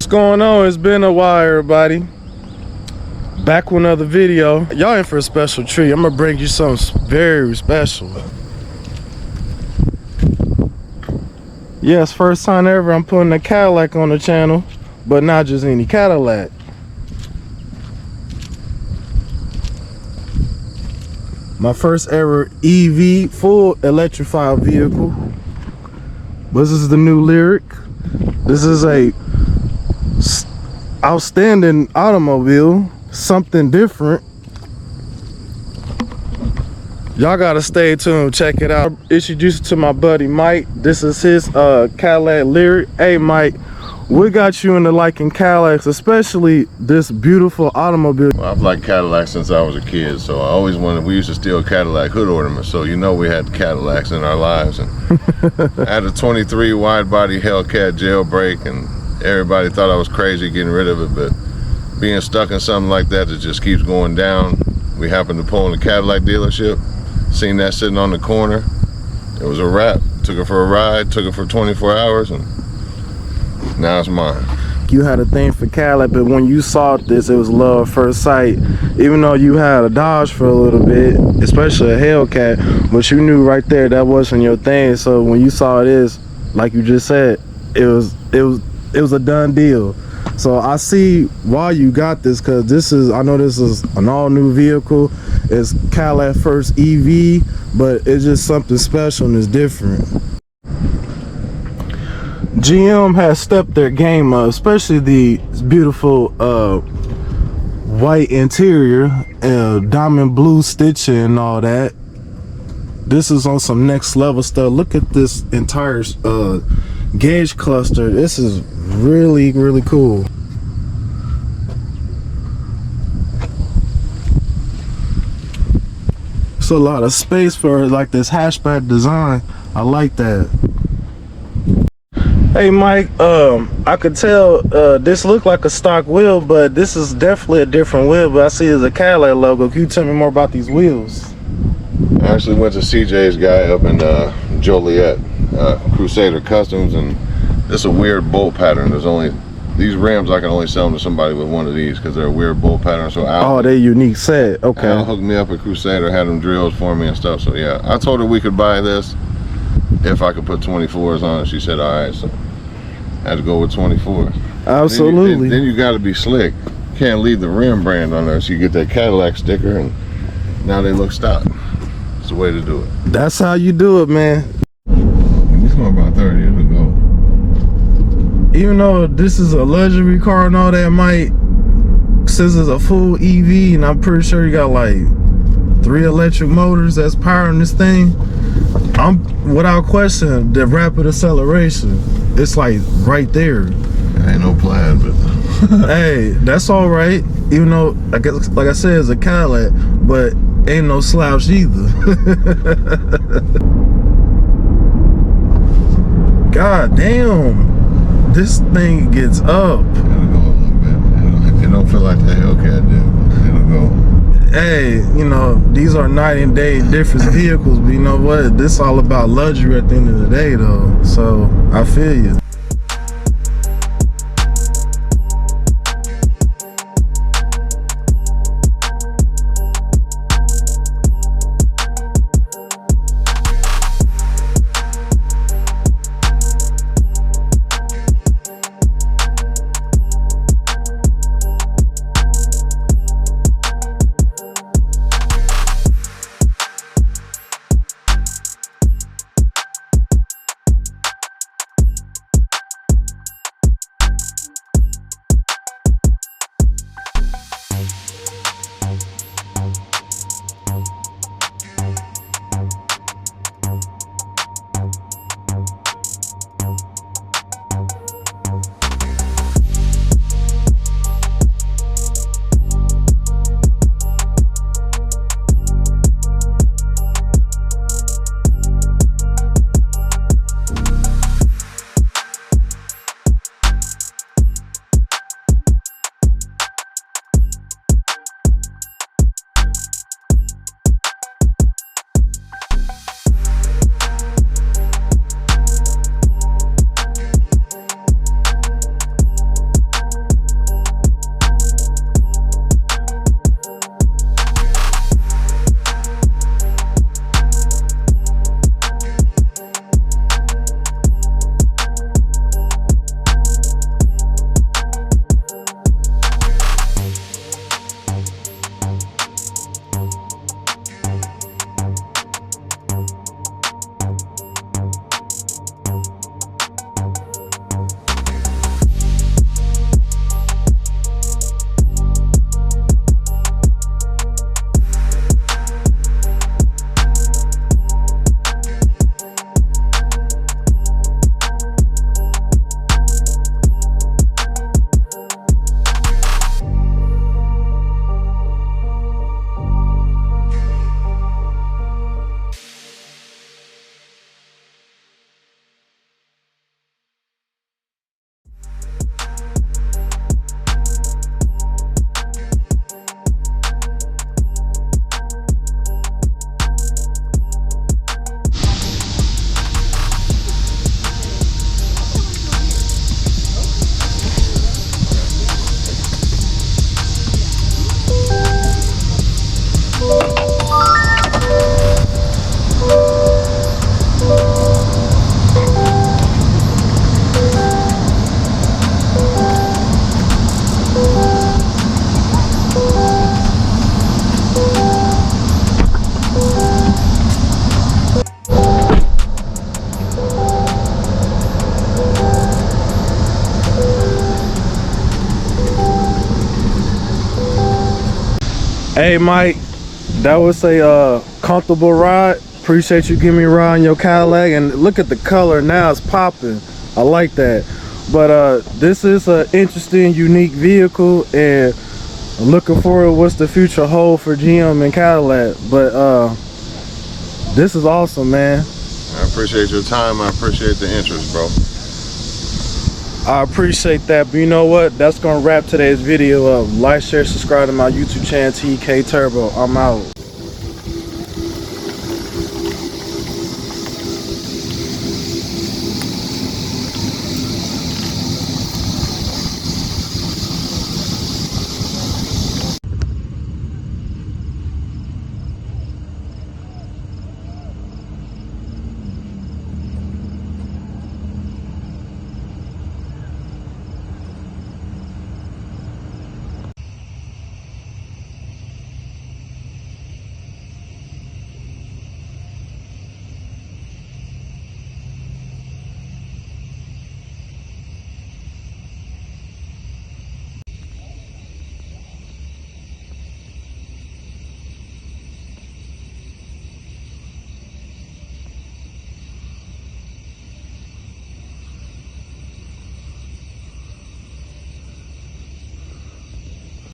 What's going on? It's been a while, everybody. Back with another video. Y'all in for a special treat. I'm gonna bring you something very special. Yes, first time ever I'm putting a Cadillac on the channel, but not just any Cadillac. My first ever EV, full electrified vehicle. This is the new Lyriq. This is a outstanding automobile, something different. Y'all gotta stay tuned, check it out. Introduce it to my buddy Mike. This is his Cadillac Lyriq. Hey Mike, what got you into liking Cadillacs, especially this beautiful automobile? Well, I've liked Cadillacs since I was a kid, so I always wanted, we used to steal Cadillac hood ornaments, so you know we had Cadillacs in our lives. And I had a 23 wide body Hellcat jailbreak, and everybody thought I was crazy getting rid of it, but being stuck in something like that just keeps going down. We happened to pull in the Cadillac dealership, seen that sitting on the corner. It was a wrap. Took it for a ride, took it for 24 hours, and now it's mine. You had a thing for Cadillac, but when you saw this, it was love at first sight. Even though you had a Dodge for a little bit, especially a Hellcat, but you knew right there that wasn't your thing. So when you saw this, like you just said, it was a done deal. So I see why you got this, because this is, I know this is an all new vehicle. It's Cadillac first EV, but it's just something special and it's different. GM has stepped their game up, especially the beautiful white interior, diamond blue stitching and all that. This is on some next level stuff. Look at this entire gauge cluster. This is really cool. It's a lot of space for like this hatchback design. I like that. Hey Mike, I could tell this looked like a stock wheel, but this is definitely a different wheel. But I see it's a Cadillac logo. Can you tell me more about these wheels? I actually went to CJ's guy up in Joliet, Crusader Customs, and it's a weird bolt pattern. There's only these rims. I can only sell them to somebody with one of these because they're a weird bolt pattern. So Al, they're unique set. Okay. Al hooked me up at Crusader, had them drills for me and stuff. So yeah, I told her we could buy this if I could put 24s on it. She said all right, so I had to go with 24. Absolutely. Then you got to be slick. You can't leave the rim brand on there, so you get that Cadillac sticker, and now they look stock. It's the way to do it. That's how you do it, man. It's going about 30 years ago. Even though this is a luxury car and all that, Mike, since it's a full EV, and I'm pretty sure you got like 3 electric motors that's powering this thing, I'm without question the rapid acceleration. It's like right there. Ain't no plan, but hey, that's all right. Even though I guess, like I said, it's a Cadillac, but ain't no slouch either. God damn, this thing gets up. It'll go a little bit. It don't feel like the Hellcat did. It'll go. Hey, you know, these are night and day different vehicles, but you know what? This is all about luxury at the end of the day, though. So I feel you. Hey Mike, that was a comfortable ride. Appreciate you giving me a ride in your Cadillac, and look at the color now, it's popping. I like that. But this is an interesting, unique vehicle, and I'm looking forward to what's the future hold for GM and Cadillac. But this is awesome, man. I appreciate your time. I appreciate the interest, bro. I appreciate that, but you know what? That's gonna wrap today's video up. Like, share, subscribe to my YouTube channel, TK Turbo. I'm out.